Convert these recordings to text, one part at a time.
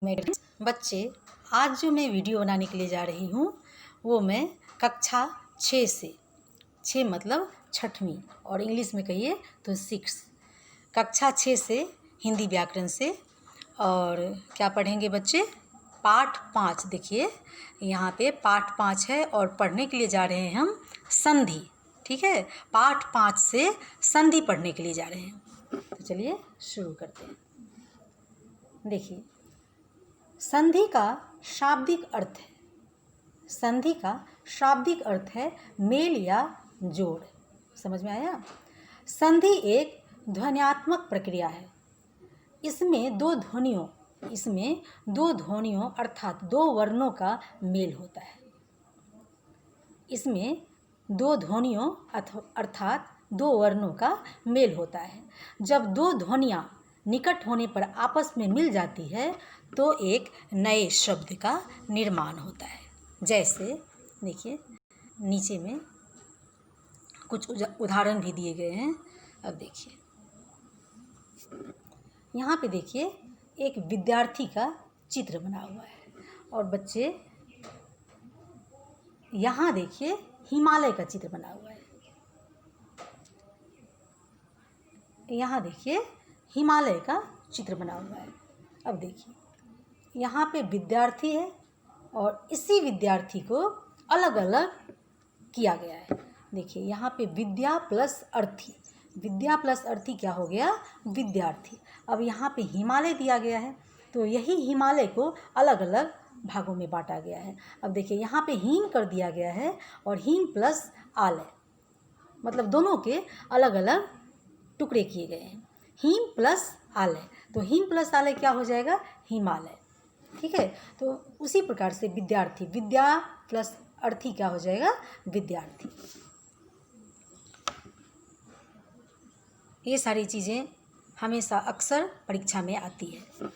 मेरे बच्चे, आज जो मैं वीडियो बनाने के लिए जा रही हूँ वो मैं कक्षा 6 से, 6 मतलब छठवीं और इंग्लिश में कहिए तो 6, कक्षा 6 से हिंदी व्याकरण से। और क्या पढ़ेंगे बच्चे? पाठ 5। देखिए यहाँ पे पाठ 5 है और पढ़ने के लिए जा रहे हैं हम संधि। ठीक है, पाठ 5 से संधि पढ़ने के लिए जा रहे हैं। तो चलिए शुरू करते हैं। देखिए, संधि का शाब्दिक अर्थ है, संधि का शाब्दिक अर्थ है मेल या जोड़। समझ में आया? संधि एक ध्वन्यात्मक प्रक्रिया है। इसमें दो ध्वनियों अर्थात दो वर्णों का मेल होता है। इसमें दो ध्वनियों अर्थात दो वर्णों का मेल होता है। जब दो ध्वनियाँ निकट होने पर आपस में मिल जाती है तो एक नए शब्द का निर्माण होता है। जैसे देखिए नीचे में कुछ उदाहरण भी दिए गए हैं। अब देखिए यहाँ पे देखिए एक विद्यार्थी का चित्र बना हुआ है और बच्चे यहाँ देखिए हिमालय का चित्र बना हुआ है। यहाँ देखिए हिमालय का चित्र बना हुआ है। अब देखिए यहाँ पे विद्यार्थी है और इसी विद्यार्थी को अलग अलग किया गया है। देखिए यहाँ पे विद्या प्लस अर्थी, विद्या प्लस अर्थी क्या हो गया? विद्यार्थी। अब यहाँ पे हिमालय दिया गया है तो यही हिमालय को अलग अलग भागों में बांटा गया है। अब देखिए यहाँ पे हीन कर दिया गया है और हीन प्लस आलय, मतलब दोनों के अलग अलग टुकड़े किए गए हैं। हीम प्लस आलय, तो हीम प्लस आलय क्या हो जाएगा? हिमालय। ठीक है, तो उसी प्रकार से विद्यार्थी, विद्या प्लस अर्थी क्या हो जाएगा? विद्यार्थी। ये सारी चीज़ें हमेशा अक्सर परीक्षा में आती है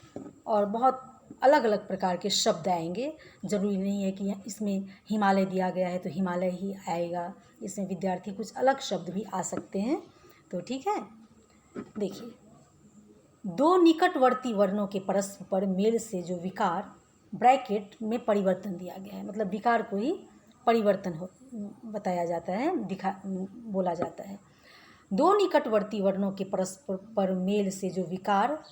और बहुत अलग अलग प्रकार के शब्द आएंगे। ज़रूरी नहीं है कि इसमें हिमालय दिया गया है तो हिमालय ही आएगा, इसमें विद्यार्थी कुछ अलग शब्द भी आ सकते हैं। तो ठीक है, देखिए दो निकटवर्ती वर्णों के परस्पर मेल से जो विकार ब्रैकेट में परिवर्तन दिया गया है, मतलब विकार को ही परिवर्तन बताया जाता है, बोला जाता है। दो निकटवर्ती वर्णों के परस्पर मेल से जो विकार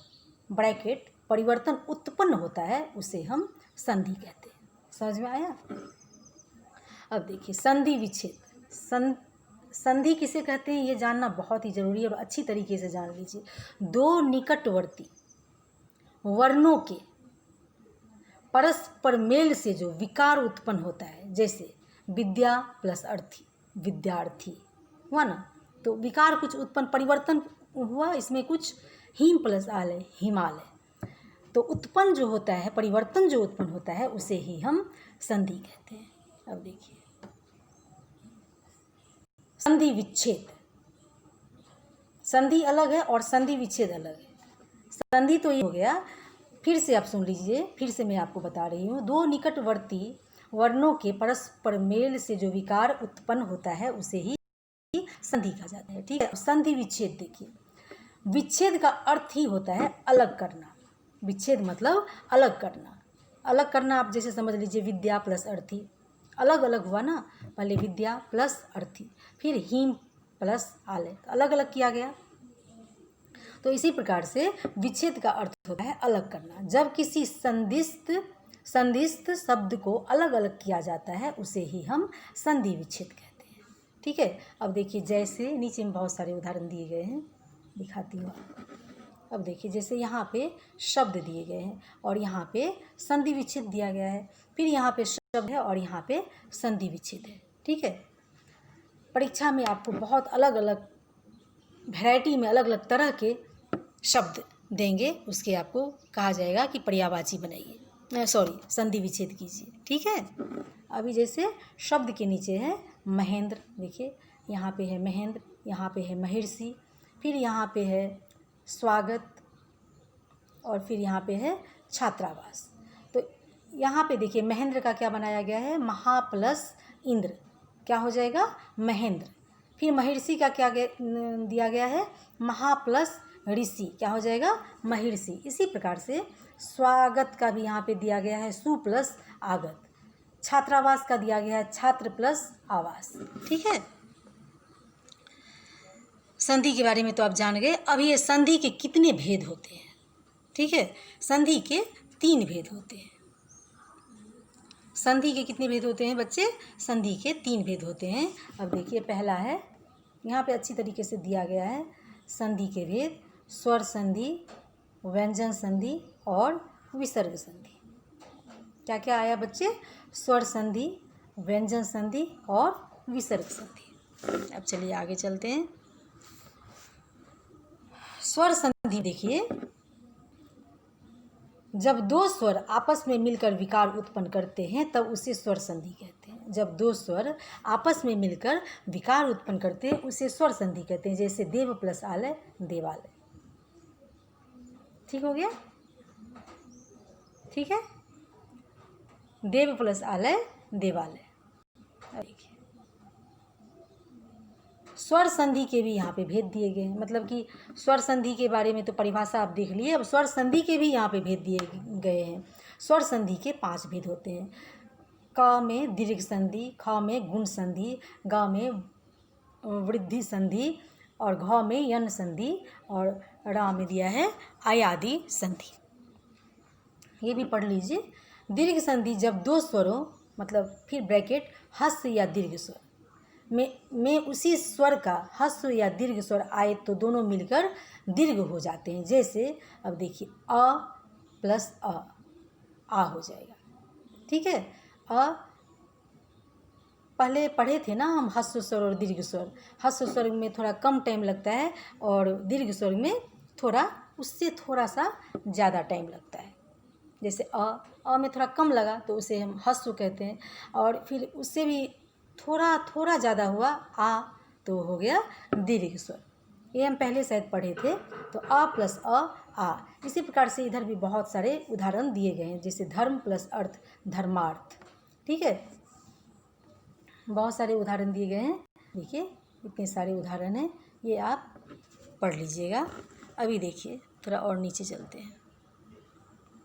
ब्रैकेट परिवर्तन उत्पन्न होता है उसे हम संधि कहते हैं। समझ में आया? अब देखिए संधि विच्छेद। संधि किसे कहते हैं ये जानना बहुत ही जरूरी है और अच्छी तरीके से जान लीजिए। दो निकटवर्ती वर्णों के परस्पर मेल से जो विकार उत्पन्न होता है, जैसे विद्या प्लस अर्थी, विद्यार्थी हुआ ना, तो विकार कुछ उत्पन्न, परिवर्तन हुआ, इसमें कुछ हीम प्लस आलय, हिमालय। तो उत्पन्न जो होता है, परिवर्तन जो उत्पन्न होता है उसे ही हम संधि कहते हैं। अब देखिए संधि विच्छेद, संधि अलग है और संधि विच्छेद अलग है। संधि तो ये हो गया, फिर से आप सुन लीजिए, फिर से मैं आपको बता रही हूँ। दो निकटवर्ती वर्णों के परस्पर मेल से जो विकार उत्पन्न होता है उसे ही संधि कहा जाता है। ठीक है, संधि विच्छेद देखिए, विच्छेद का अर्थ ही होता है अलग करना। विच्छेद मतलब अलग करना। अलग करना आप जैसे समझ लीजिए विद्या प्लस अर्थी, अलग अलग हुआ ना, पहले विद्या प्लस अर्थी, फिर हीम प्लस आलय, अलग अलग किया गया। तो इसी प्रकार से विच्छेद का अर्थ होता है अलग करना। जब किसी संधिस्थ शब्द को अलग अलग किया जाता है उसे ही हम संधि विच्छेद कहते हैं। ठीक है, अब देखिए जैसे नीचे में बहुत सारे उदाहरण दिए गए हैं, दिखाती हूँ। अब देखिए जैसे यहाँ पे शब्द दिए गए हैं और यहाँ पे संधि विच्छेद दिया गया है, फिर यहाँ पे शब्द है और यहाँ पे संधि विच्छेद है। ठीक है, परीक्षा में आपको बहुत अलग अलग वैरायटी में अलग अलग तरह के शब्द देंगे, उसके आपको कहा जाएगा कि पर्यायवाची बनाइए, संधि विच्छेद कीजिए। ठीक है, अभी जैसे शब्द के नीचे है महेंद्र, देखिए यहाँ पे है महेंद्र, यहाँ पे है महर्षि, फिर यहाँ पे है स्वागत और फिर यहाँ पे है छात्रावास। तो यहाँ पे देखिए महेंद्र का क्या बनाया गया है? महा प्लस इंद्र, क्या हो जाएगा? महेंद्र। फिर महर्षि का क्या दिया गया है? महा प्लस ऋषि, क्या हो जाएगा, महिषी। इसी प्रकार से स्वागत का भी यहाँ पे दिया गया है सु प्लस आगत। छात्रावास का दिया गया है छात्र प्लस आवास। ठीक है, संधि के बारे में तो आप जान गए। अब ये संधि के कितने भेद होते हैं? ठीक है, संधि के 3 भेद होते हैं। संधि के कितने भेद होते हैं बच्चे? संधि के 3 भेद होते हैं। अब देखिए, पहला है, यहाँ पे अच्छी तरीके से दिया गया है संधि के भेद: स्वर संधि, व्यंजन संधि और विसर्ग संधि। क्या क्या आया बच्चे? स्वर संधि, व्यंजन संधि और विसर्ग संधि। अब चलिए आगे चलते हैं। स्वर संधि देखिए, जब 2 स्वर आपस में मिलकर विकार उत्पन्न करते हैं तब उसे स्वर संधि कहते हैं। जब 2 स्वर आपस में मिलकर विकार उत्पन्न करते हैं उसे स्वर संधि कहते हैं। जैसे देव प्लस आलय, देवालय। ठीक हो गया? ठीक है, देव प्लस आलय, देवालय। देखिए, स्वर संधि के भी यहाँ पे भेद दिए गए हैं। मतलब कि स्वर संधि के बारे में तो परिभाषा आप देख लिए, अब स्वर संधि के भी यहाँ पे भेद दिए गए हैं। स्वर संधि के 5 भेद होते हैं। क में दीर्घ संधि, ख में गुण संधि, ग में वृद्धि संधि और घ में यन संधि और रा में दिया है आयादि संधि। ये भी पढ़ लीजिए। दीर्घ संधि जब 2 स्वरों, मतलब फिर ब्रैकेट हस्व या दीर्घ स्वर में उसी स्वर का हस्व या दीर्घ स्वर आए तो दोनों मिलकर दीर्घ हो जाते हैं। जैसे अब देखिए, अ प्लस आ हो जाएगा। ठीक है, पहले पढ़े थे ना हम हस्व स्वर और दीर्घ स्वर। हस्व स्वर में थोड़ा कम टाइम लगता है और दीर्घ स्वर में उससे थोड़ा सा ज़्यादा टाइम लगता है। जैसे अ में थोड़ा कम लगा तो उसे हम हस्व कहते हैं, और फिर उससे भी थोड़ा ज़्यादा हुआ आ तो हो गया दीर्घ स्वर। ये हम पहले शायद पढ़े थे। तो अ प्लस आ। इसी प्रकार से इधर भी बहुत सारे उदाहरण दिए गए हैं। जैसे धर्म प्लस अर्थ, धर्मार्थ। ठीक है, बहुत सारे उदाहरण दिए गए हैं। देखिए, इतने सारे उदाहरण हैं, ये आप पढ़ लीजिएगा। अभी देखिए, थोड़ा और नीचे चलते हैं।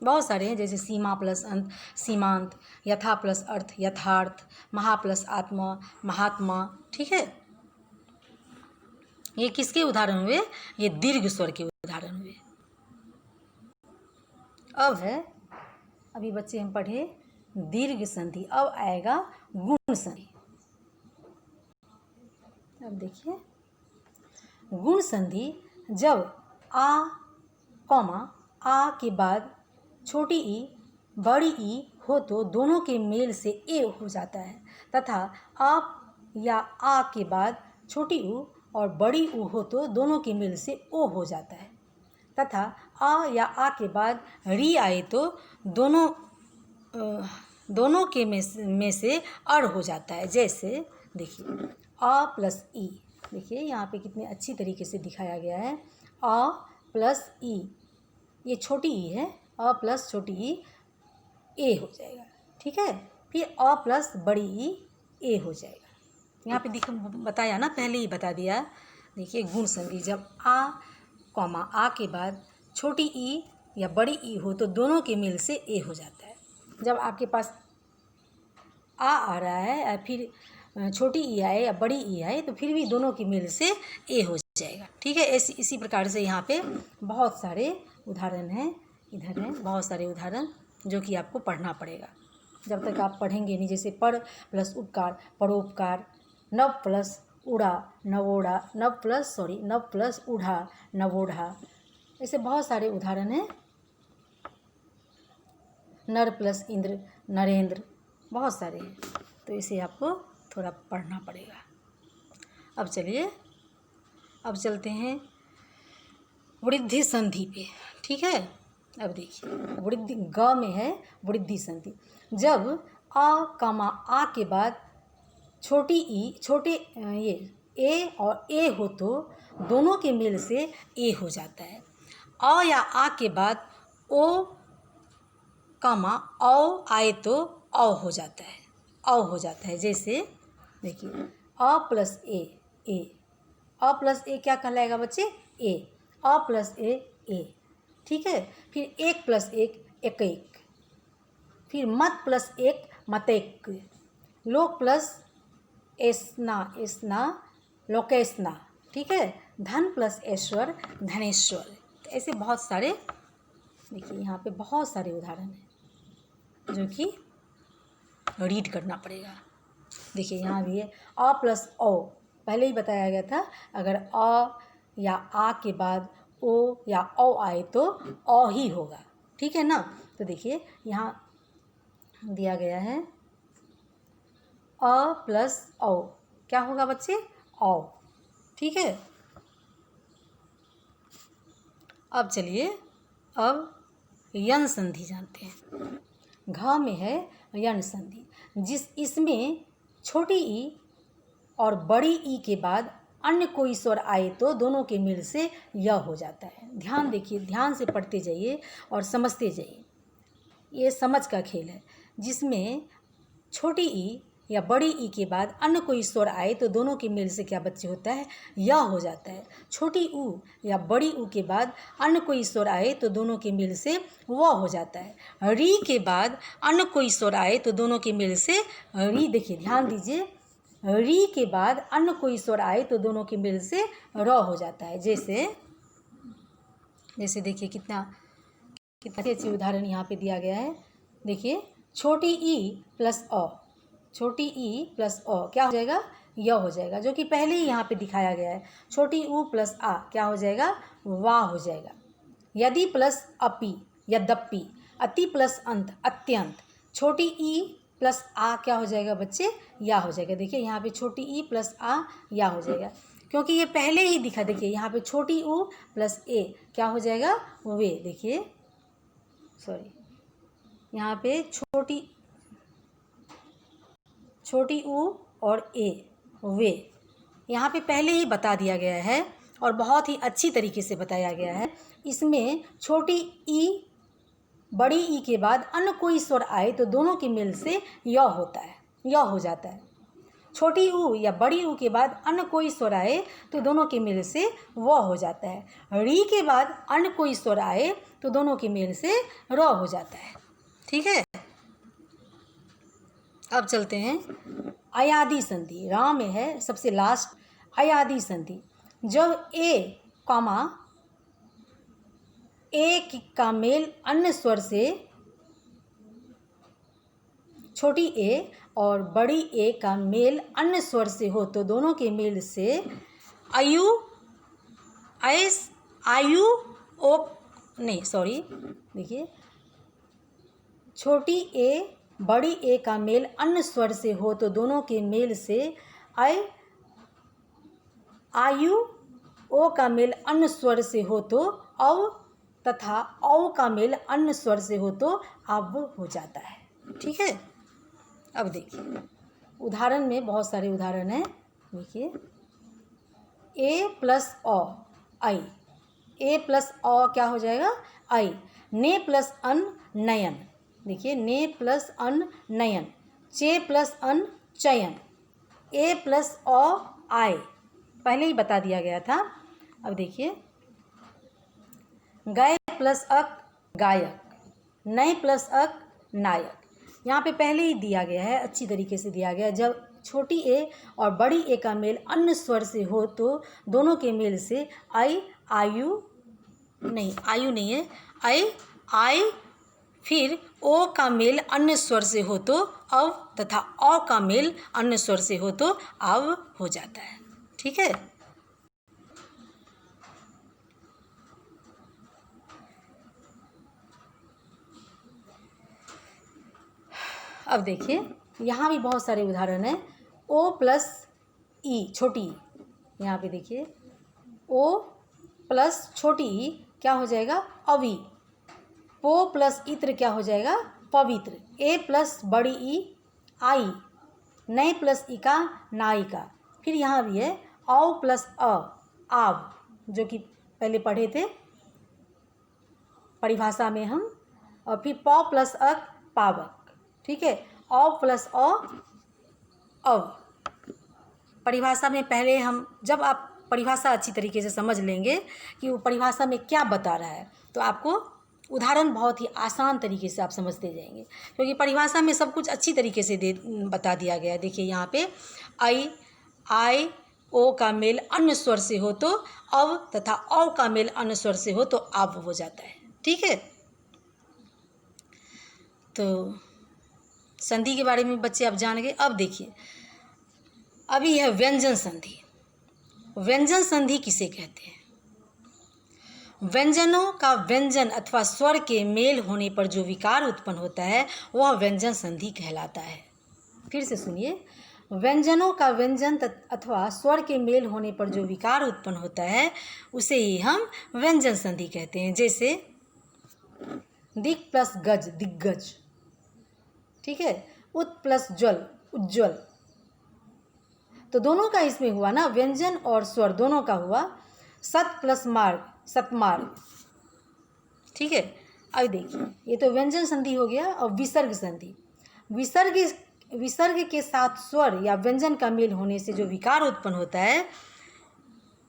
बहुत सारे हैं, जैसे सीमा प्लस अंत, सीमांत, यथा प्लस अर्थ, यथार्थ, महा प्लस आत्मा, महात्मा। ठीक है, ये किसके उदाहरण हुए? ये दीर्घ स्वर के उदाहरण हुए। अब है, अभी बच्चे हम पढ़े दीर्घ संधि। अब आएगा गुण संधि। अब देखिए, गुण संधि जब आ कॉमा आ के बाद छोटी ई बड़ी ई हो तो दोनों के मेल से ए हो जाता है, तथा आ या आ के बाद छोटी ऊ और बड़ी ऊ हो तो दोनों के मेल से ओ हो जाता है, तथा आ या आ के बाद री आए तो दोनों के में से अड़ हो जाता है। जैसे देखिए, आ प्लस ई। देखिए यहाँ पे कितने अच्छी तरीके से दिखाया गया है। आ प्लस ई, ये छोटी ई है, अ प्लस छोटी ई ए हो जाएगा। ठीक है, फिर अ प्लस बड़ी ई ए हो जाएगा। यहाँ पे बताया ना, पहले ही बता दिया। देखिए, गुण संधि जब आ कॉमा आ के बाद छोटी ई या बड़ी ई हो तो दोनों के मेल से ए हो जाता है। जब आपके पास आ रहा है, फिर छोटी ई आए या बड़ी ई आए तो फिर भी दोनों के मेल से ए हो जाएगा। ठीक है, इसी प्रकार से यहाँ पे बहुत सारे उदाहरण हैं। इधर हैं बहुत सारे उदाहरण जो कि आपको पढ़ना पड़ेगा। जब तक आप पढ़ेंगे नहीं, जैसे पर प्लस उपकार, परोपकार, नव प्लस उड़ा, नवोड़ा, नव प्लस उड़ा, नवोढ़ा। ऐसे बहुत सारे उदाहरण हैं। नर प्लस इंद्र, नरेंद्र, बहुत सारे हैं। तो इसे आपको थोड़ा पढ़ना पड़ेगा। अब चलिए, अब चलते हैं वृद्धि संधि पे। ठीक है, अब देखिए, वृद्धि ग में है वृद्धि संधि। जब आ कमा आ के बाद छोटी ई, छोटे ये ए और ए हो तो दोनों के मेल से ए हो जाता है। अ या आ के बाद ओ कमा औ आए तो औ हो जाता है, औ हो जाता है। जैसे देखिए, अ प्लस ए, अ प्लस ए क्या कहलाएगा बच्चे? ए। अ प्लस ए, ठीक है। फिर एक प्लस एक, एक। फिर मत प्लस एक, मतेक। लोक प्लस एसना, लोकेसना, ठीक है। धन प्लस ऐश्वर, धनेश्वर। तो ऐसे बहुत सारे, देखिए यहाँ पे बहुत सारे उदाहरण हैं जो कि रीड करना पड़ेगा। देखिए यहाँ भी है अ प्लस ओ, पहले ही बताया गया था, अगर अ या आ के बाद ओ या औ आए तो अ ही होगा, ठीक है ना। तो देखिए यहाँ दिया गया है अ प्लस औ, क्या होगा बच्चे, औ, ठीक है। अब चलिए अब यन संधि जानते हैं। घ में है यन संधि, इसमें छोटी ई और बड़ी ई के बाद अन्य कोई स्वर आए तो दोनों के मिल से य हो जाता है। ध्यान देखिए, ध्यान से पढ़ते जाइए और समझते जाइए, ये समझ का खेल है। जिसमें छोटी ई या बड़ी ई के बाद अन्य कोई स्वर आए तो दोनों के मेल से क्या बच्चे होता है, य हो जाता है। छोटी ऊ या बड़ी ऊ के बाद अन्य कोई स्वर आए तो दोनों के मेल से व हो जाता है। री के बाद अन्य कोई स्वर आए तो दोनों के मेल से री, देखिए ध्यान दीजिए, री के बाद अन्य कोई स्वर आए तो दोनों के मेल से र हो जाता है। जैसे देखिए कितना अच्छे उदाहरण यहाँ पे दिया गया है। देखिए छोटी ई प्लस अ, छोटी ई प्लस अ क्या हो जाएगा, य हो जाएगा, जो कि पहले ही यहाँ पे दिखाया गया है। छोटी ऊ प्लस आ क्या हो जाएगा, वा हो जाएगा। यदि प्लस अपि, यद्यपि। अति प्लस अंत, अत्यंत। छोटी ई प्लस आ क्या हो जाएगा बच्चे, या हो जाएगा। देखिए यहाँ पे छोटी ई प्लस आ या हो जाएगा, क्योंकि ये पहले ही दिखा। देखिए यहाँ पे छोटी ऊ प्लस ए क्या हो जाएगा, वे। देखिए सॉरी, यहाँ पे छोटी ऊ और ए, वे, यहाँ पे पहले ही बता दिया गया है और बहुत ही अच्छी तरीके से बताया गया है। इसमें छोटी ई बड़ी ई के बाद अन्य कोई स्वर आए तो दोनों के मेल से य होता है, य हो जाता है। छोटी ऊ या बड़ी ऊ के बाद अन्य कोई स्वर आए तो दोनों के मेल से व हो जाता है। री के बाद अन्य कोई स्वर आए तो दोनों के मेल से र हो जाता है, ठीक है। अब चलते हैं अयादि संधि। रा में है सबसे लास्ट अयादि संधि। जब ए कॉमा ए का मेल अन्य स्वर से, छोटी ए और बड़ी ए का मेल अन्य स्वर से हो तो दोनों के मेल से आयु ओ, नहीं सॉरी, देखिए छोटी ए बड़ी ए का मेल अन्य स्वर से हो तो दोनों के मेल से आयु ओ का मेल अन्य स्वर से हो तो अव, तथा औ का मेल अन्य स्वर से हो तो अब हो जाता है, ठीक है। अब देखिए उदाहरण में बहुत सारे उदाहरण हैं। देखिए ए प्लस अ, आई, ए प्लस अ क्या हो जाएगा, आई। ने प्लस अन, नयन। देखिए ने प्लस अन, नयन। चे प्लस अन, चयन। ए प्लस अ, आय, पहले ही बता दिया गया था। अब देखिए गए प्लस अक, गायक। नए प्लस अक, नायक। यहाँ पे पहले ही दिया गया है, अच्छी तरीके से दिया गया है। जब छोटी ए और बड़ी ए का मेल अन्य स्वर से हो तो दोनों के मेल से आयु नहीं है, आई। फिर ओ का मेल अन्य स्वर से हो तो अव, तथा औ का मेल अन्य स्वर से हो तो अव हो जाता है, ठीक है। अब देखिए यहाँ भी बहुत सारे उदाहरण हैं। ओ प्लस ई, छोटी ई, यहाँ पे देखिए ओ प्लस छोटी ई क्या हो जाएगा, अवी। पो प्लस इत्र क्या हो जाएगा, पवित्र। ए प्लस बड़ी ई, आई। नए प्लस इका, नायिका। फिर यहाँ भी है औ प्लस अ, आव, जो कि पहले पढ़े थे परिभाषा में हम। और फिर प प्लस अक, पावक, ठीक है। औ प्लस अ, अव, परिभाषा में पहले हम जब आप परिभाषा अच्छी तरीके से समझ लेंगे कि वो परिभाषा में क्या बता रहा है, तो आपको उदाहरण बहुत ही आसान तरीके से आप समझते जाएंगे, क्योंकि परिभाषा में सब कुछ अच्छी तरीके से बता दिया गया है। देखिए यहाँ पे आई ओ का मेल अन्य स्वर से हो तो अव तथा औ का मेल अन्य स्वर से हो तो अब हो जाता है। ठीक है, तो संधि के बारे में बच्चे आप जान गए। अब देखिए, अभी है व्यंजन संधि। व्यंजन संधि किसे कहते हैं? व्यंजनों का व्यंजन अथवा स्वर के मेल होने पर जो विकार उत्पन्न होता है वह व्यंजन संधि कहलाता है। फिर से सुनिए, व्यंजनों का व्यंजन अथवा स्वर के मेल होने पर जो विकार उत्पन्न होता है उसे ही हम व्यंजन संधि कहते हैं। जैसे दिक् प्लस गज दिग्गज, ठीक है, उत प्लस ज्वल उज्ज्वल, तो दोनों का इसमें हुआ ना, व्यंजन और स्वर दोनों का हुआ। सत प्लस मार्ग सतमार्ग, ठीक है। अब देखिए, ये तो व्यंजन संधि हो गया। और विसर्ग संधि, विसर्ग के साथ स्वर या व्यंजन का मेल होने से जो विकार उत्पन्न होता है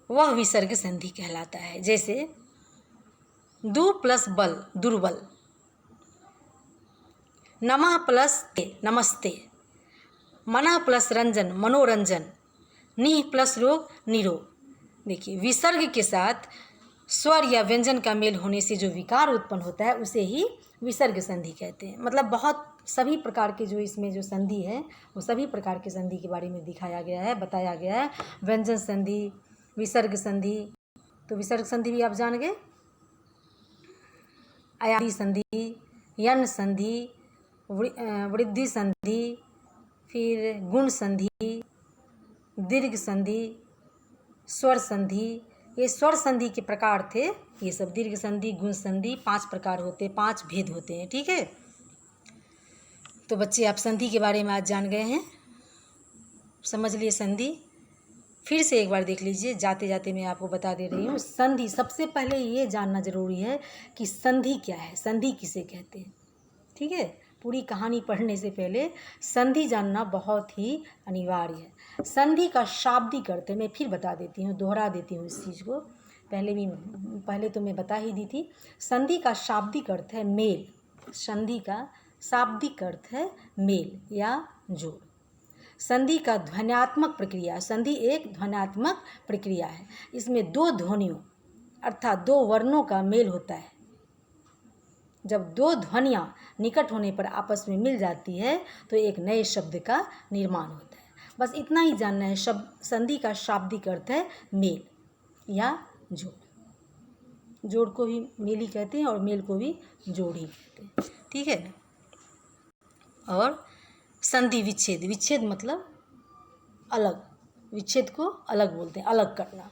वह विसर्ग संधि कहलाता है। जैसे दु प्लस बल दुर्बल, नमः प्लस ते नमस्ते, मना प्लस रंजन मनोरंजन, निह प्लस रोग निरोग। देखिए, विसर्ग के साथ स्वर या व्यंजन का मेल होने से जो विकार उत्पन्न होता है उसे ही विसर्ग संधि कहते हैं। मतलब बहुत सभी प्रकार के जो इसमें जो संधि है वो सभी प्रकार के संधि के बारे में दिखाया गया है, बताया गया है। व्यंजन संधि, विसर्ग संधि, तो विसर्ग संधि भी आप जान गए। आयादी संधि, यन संधि, वृद्धि संधि, फिर गुण संधि, दीर्घ संधि, स्वर संधि। ये स्वर संधि के प्रकार थे ये सब। दीर्घ संधि, गुण संधि, 5 प्रकार होते, 5 भेद होते हैं। ठीक है, तो बच्चे आप संधि के बारे में आज जान गए हैं, समझ लिए संधि। फिर से एक बार देख लीजिए, जाते जाते मैं आपको बता दे रही हूँ। संधि, सबसे पहले ये जानना जरूरी है कि संधि क्या है, संधि किसे कहते हैं। ठीक है, पूरी कहानी पढ़ने से पहले संधि जानना बहुत ही अनिवार्य है। संधि का शाब्दिक अर्थ है, मैं फिर बता देती हूँ, दोहरा देती हूँ इस चीज़ को। पहले तो मैं बता ही दी थी। संधि का शाब्दिक अर्थ है मेल। संधि का शाब्दिक अर्थ है मेल या जोड़। संधि का ध्वन्यात्मक प्रक्रिया, संधि एक ध्वन्यात्मक प्रक्रिया है। इसमें 2 ध्वनियों अर्थात 2 वर्णों का मेल होता है। जब 2 ध्वनियाँ निकट होने पर आपस में मिल जाती है तो एक नए शब्द का निर्माण होता है। बस इतना ही जानना है। संधि का शाब्दिक अर्थ है मेल या जोड़। जोड़ को भी मेल ही कहते हैं और मेल को भी जोड़ ही कहते हैं। ठीक है, और संधि विच्छेद, विच्छेद मतलब अलग, विच्छेद को अलग बोलते हैं, अलग करना।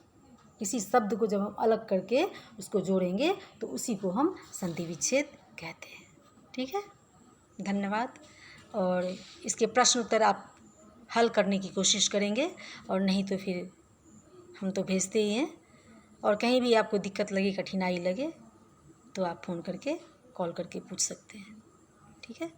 किसी शब्द को जब हम अलग करके उसको जोड़ेंगे तो उसी को हम संधि विच्छेद कहते हैं। ठीक है, धन्यवाद। और इसके प्रश्न उत्तर आप हल करने की कोशिश करेंगे, और नहीं तो फिर हम तो भेजते ही हैं। और कहीं भी आपको दिक्कत लगे, कठिनाई लगे तो आप फ़ोन करके, कॉल करके पूछ सकते हैं। ठीक है।